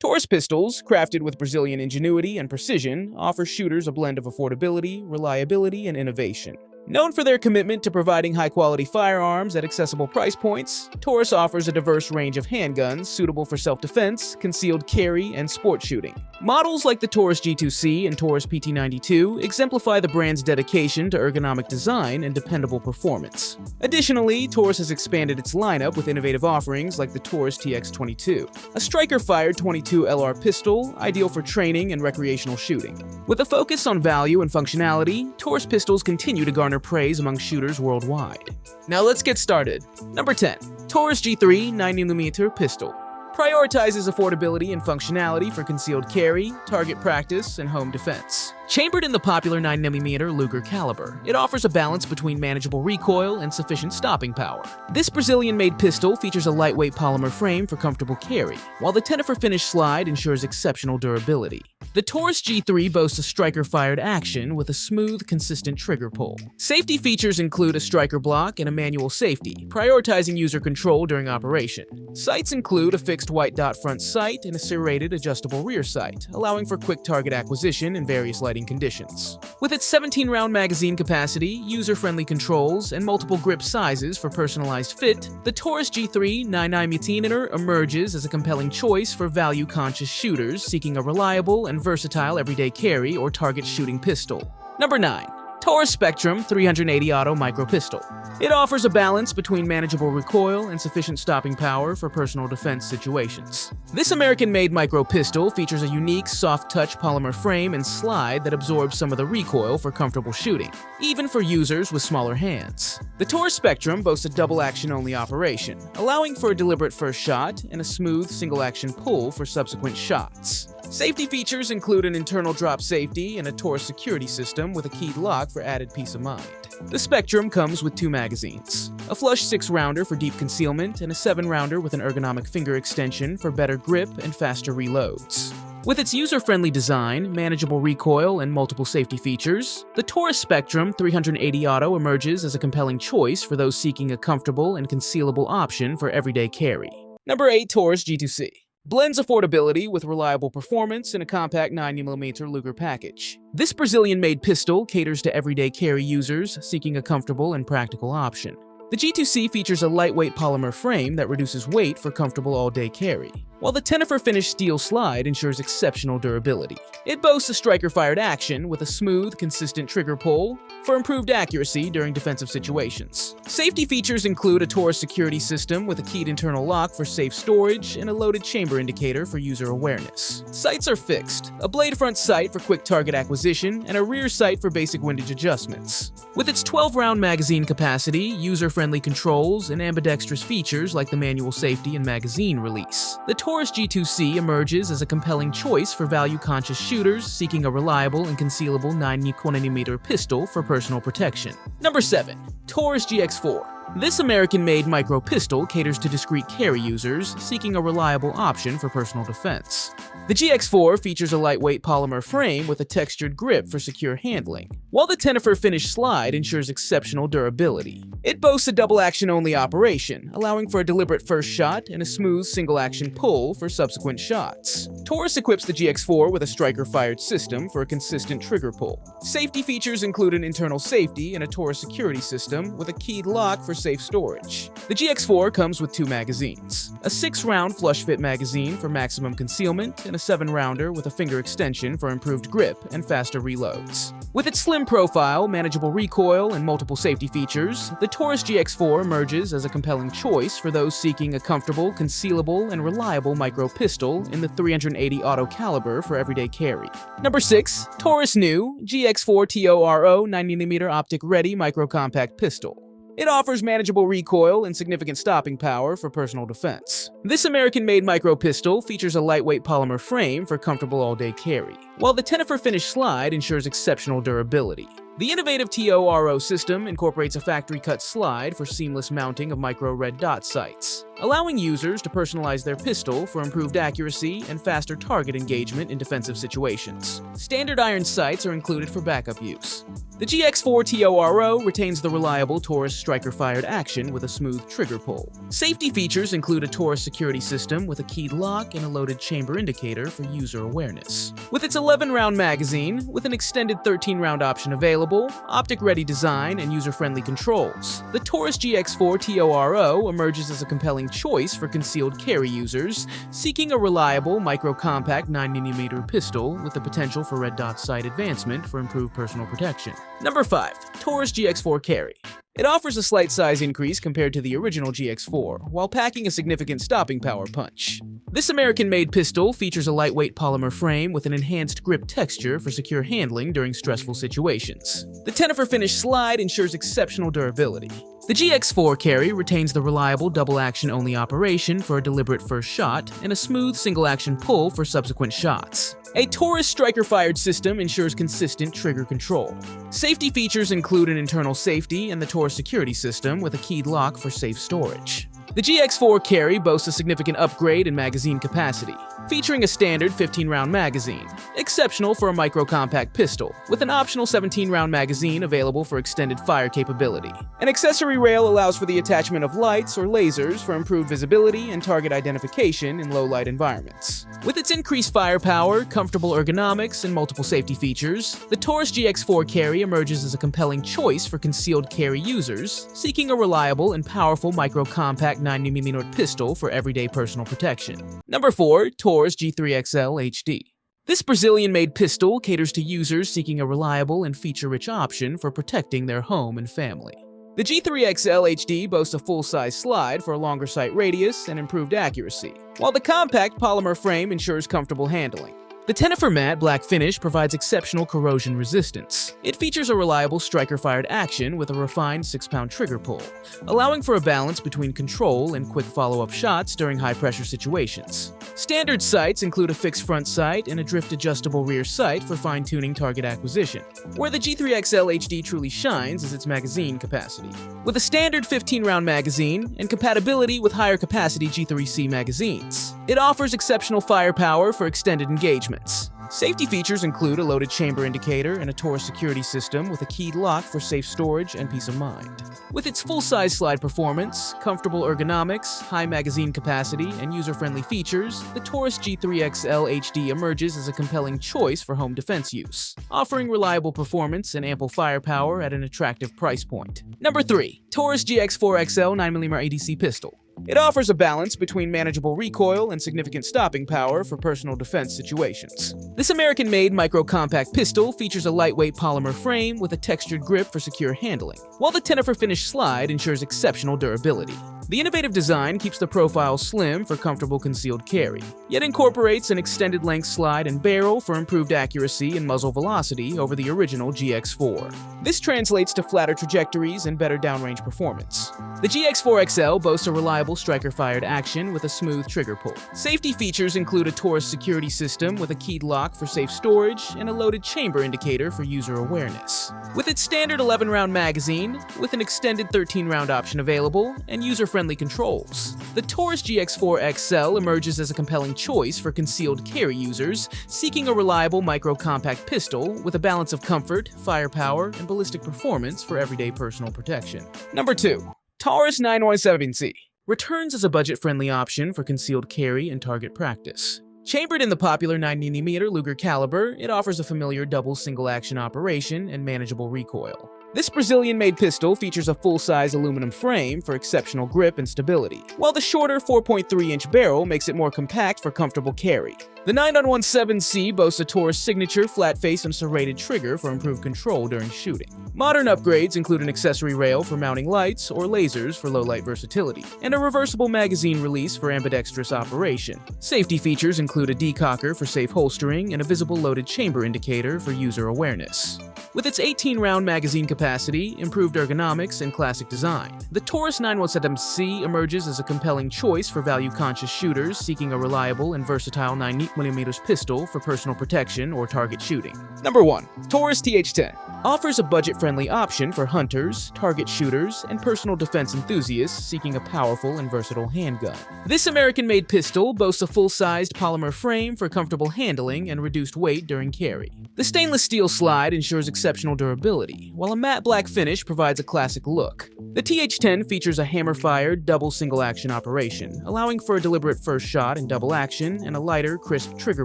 Taurus pistols, crafted with Brazilian ingenuity and precision, offer shooters a blend of affordability, reliability, and innovation. Known for their commitment to providing high-quality firearms at accessible price points, Taurus offers a diverse range of handguns suitable for self-defense, concealed carry, and sport shooting. Models like the Taurus G2C and Taurus PT92 exemplify the brand's dedication to ergonomic design and dependable performance. Additionally, Taurus has expanded its lineup with innovative offerings like the Taurus TX22, a striker-fired .22 LR pistol ideal for training and recreational shooting. With a focus on value and functionality, Taurus pistols continue to garner praise among shooters worldwide. Now let's get started. Number 10. Taurus G3 9mm Pistol. Prioritizes affordability and functionality for concealed carry, target practice, and home defense. Chambered in the popular 9mm Luger caliber, it offers a balance between manageable recoil and sufficient stopping power. This Brazilian-made pistol features a lightweight polymer frame for comfortable carry, while the Tenefer finish slide ensures exceptional durability. The Taurus G3 boasts a striker-fired action with a smooth, consistent trigger pull. Safety features include a striker block and a manual safety, prioritizing user control during operation. Sights include a fixed white dot front sight and a serrated adjustable rear sight, allowing for quick target acquisition in various lighting conditions. With its 17-round magazine capacity, user-friendly controls, and multiple grip sizes for personalized fit, the Taurus G3 9mm emerges as a compelling choice for value-conscious shooters seeking a reliable and versatile everyday carry or target shooting pistol. Number 9. Taurus Spectrum 380 Auto Micro Pistol. It offers a balance between manageable recoil and sufficient stopping power for personal defense situations. This American-made micro pistol features a unique soft-touch polymer frame and slide that absorbs some of the recoil for comfortable shooting, even for users with smaller hands. The Taurus Spectrum boasts a double-action-only operation, allowing for a deliberate first shot and a smooth single-action pull for subsequent shots. Safety features include an internal drop safety and a Taurus security system with a keyed lock for added peace of mind. The Spectrum comes with 2 magazines, a flush 6-rounder for deep concealment and a 7-rounder with an ergonomic finger extension for better grip and faster reloads. With its user-friendly design, manageable recoil, and multiple safety features, the Taurus Spectrum 380 Auto emerges as a compelling choice for those seeking a comfortable and concealable option for everyday carry. Number 8. Taurus G2C. Blends affordability with reliable performance in a compact 9mm Luger package. This Brazilian-made pistol caters to everyday carry users seeking a comfortable and practical option. The G2C features a lightweight polymer frame that reduces weight for comfortable all-day carry, while the Tenefer finish steel slide ensures exceptional durability. It boasts a striker-fired action with a smooth, consistent trigger pull for improved accuracy during defensive situations. Safety features include a Taurus security system with a keyed internal lock for safe storage and a loaded chamber indicator for user awareness. Sights are fixed, a blade front sight for quick target acquisition, and a rear sight for basic windage adjustments. With its 12-round magazine capacity, user-friendly controls, and ambidextrous features like the manual safety and magazine release, the Taurus G2C emerges as a compelling choice for value-conscious shooters seeking a reliable and concealable 9mm pistol for personal protection. Number 7. Taurus GX4. This American-made micro pistol caters to discreet carry users seeking a reliable option for personal defense. The GX4 features a lightweight polymer frame with a textured grip for secure handling, while the Tenefer finish slide ensures exceptional durability. It boasts a double-action-only operation, allowing for a deliberate first shot and a smooth single-action pull for subsequent shots. Taurus equips the GX4 with a striker-fired system for a consistent trigger pull. Safety features include an internal safety and a Taurus security system with a keyed lock for safe storage. The GX4 comes with 2 magazines, a 6-round flush-fit magazine for maximum concealment and a 7-rounder with a finger extension for improved grip and faster reloads. With its slim profile, manageable recoil, and multiple safety features, the Taurus GX4 emerges as a compelling choice for those seeking a comfortable, concealable, and reliable micro pistol in the 380 Auto caliber for everyday carry. Number 6. Taurus New GX4 TORO 9mm Optic Ready Micro Compact Pistol. It offers manageable recoil and significant stopping power for personal defense. This American-made micro pistol features a lightweight polymer frame for comfortable all-day carry, while the Tenefer finish slide ensures exceptional durability. The innovative TORO system incorporates a factory-cut slide for seamless mounting of micro red dot sights, allowing users to personalize their pistol for improved accuracy and faster target engagement in defensive situations. Standard iron sights are included for backup use. The GX4 TORO retains the reliable Taurus striker-fired action with a smooth trigger pull. Safety features include a Taurus security system with a keyed lock and a loaded chamber indicator for user awareness. With its 11-round magazine, with an extended 13-round option available, optic-ready design, and user-friendly controls, the Taurus GX4 TORO emerges as a compelling choice for concealed carry users seeking a reliable, micro-compact 9mm pistol with the potential for red dot sight advancement for improved personal protection. Number 5. Taurus GX4 Carry. It offers a slight size increase compared to the original GX4, while packing a significant stopping power punch. This American-made pistol features a lightweight polymer frame with an enhanced grip texture for secure handling during stressful situations. The Tennifer finish slide ensures exceptional durability. The GX4 Carry retains the reliable double-action-only operation for a deliberate first shot and a smooth single-action pull for subsequent shots. A Taurus striker-fired system ensures consistent trigger control. Safety features include an internal safety and the Taurus security system with a keyed lock for safe storage. The GX4 Carry boasts a significant upgrade in magazine capacity, featuring a standard 15-round magazine, exceptional for a micro-compact pistol, with an optional 17-round magazine available for extended fire capability. An accessory rail allows for the attachment of lights or lasers for improved visibility and target identification in low-light environments. With its increased firepower, comfortable ergonomics, and multiple safety features, the Taurus GX4 Carry emerges as a compelling choice for concealed carry users seeking a reliable and powerful micro-compact 9mm pistol for everyday personal protection. Number 4. Taurus G3XL HD. This Brazilian-made pistol caters to users seeking a reliable and feature-rich option for protecting their home and family. The G3XL HD boasts a full-size slide for a longer sight radius and improved accuracy, while the compact polymer frame ensures comfortable handling. The Tennifer matte black finish provides exceptional corrosion resistance. It features a reliable striker-fired action with a refined 6-pound trigger pull, allowing for a balance between control and quick follow-up shots during high-pressure situations. Standard sights include a fixed front sight and a drift-adjustable rear sight for fine-tuning target acquisition. Where the G3XL HD truly shines is its magazine capacity. With a standard 15-round magazine and compatibility with higher-capacity G3C magazines, it offers exceptional firepower for extended engagements. Safety features include a loaded chamber indicator and a Taurus security system with a keyed lock for safe storage and peace of mind. With its full-size slide performance, comfortable ergonomics, high magazine capacity, and user-friendly features, the Taurus G3XL HD emerges as a compelling choice for home defense use, offering reliable performance and ample firepower at an attractive price point. Number 3. Taurus GX4XL 9mm ADC Pistol. It offers a balance between manageable recoil and significant stopping power for personal defense situations. This American-made micro-compact pistol features a lightweight polymer frame with a textured grip for secure handling, while the Tennifer finish slide ensures exceptional durability. The innovative design keeps the profile slim for comfortable concealed carry, yet incorporates an extended length slide and barrel for improved accuracy and muzzle velocity over the original GX4. This translates to flatter trajectories and better downrange performance. The GX4XL boasts a reliable striker-fired action with a smooth trigger pull. Safety features include a Taurus security system with a keyed lock for safe storage and a loaded chamber indicator for user awareness. With its standard 11-round magazine, with an extended 13-round option available, and user-friendly controls, the Taurus GX4XL emerges as a compelling choice for concealed carry users seeking a reliable micro-compact pistol with a balance of comfort, firepower, and ballistic performance for everyday personal protection. Number 2. Taurus 917C returns as a budget-friendly option for concealed carry and target practice. Chambered in the popular 9mm Luger caliber, it offers a familiar double single-action operation and manageable recoil. This Brazilian-made pistol features a full-size aluminum frame for exceptional grip and stability, while the shorter 4.3-inch barrel makes it more compact for comfortable carry. The 9.17C boasts a Taurus signature flat-face and serrated trigger for improved control during shooting. Modern upgrades include an accessory rail for mounting lights or lasers for low-light versatility, and a reversible magazine release for ambidextrous operation. Safety features include a decocker for safe holstering and a visible loaded chamber indicator for user awareness. With its 18-round magazine capacity, improved ergonomics, and classic design, the Taurus 917C emerges as a compelling choice for value-conscious shooters seeking a reliable and versatile 9mm pistol for personal protection or target shooting. Number 1. Taurus TX10 offers a budget-friendly budget-friendly option for hunters, target shooters, and personal defense enthusiasts seeking a powerful and versatile handgun. This American-made pistol boasts a full-sized polymer frame for comfortable handling and reduced weight during carry. The stainless steel slide ensures exceptional durability, while a matte black finish provides a classic look. The TH10 features a hammer-fired double single-action operation, allowing for a deliberate first shot in double action and a lighter, crisp trigger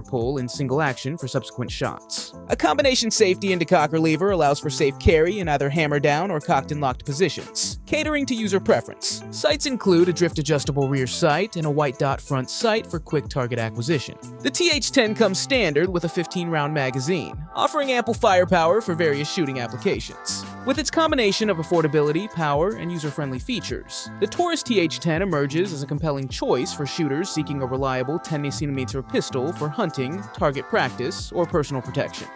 pull in single action for subsequent shots. A combination safety and decocker lever allows for safe carry in either hammer down or cocked and locked positions, catering to user preference. Sights include a drift-adjustable rear sight and a white dot front sight for quick target acquisition. The TH10 comes standard with a 15-round magazine, offering ample firepower for various shooting applications. With its combination of affordability, power, and user-friendly features, the Taurus TH10 emerges as a compelling choice for shooters seeking a reliable 10cm pistol for hunting, target practice, or personal protection.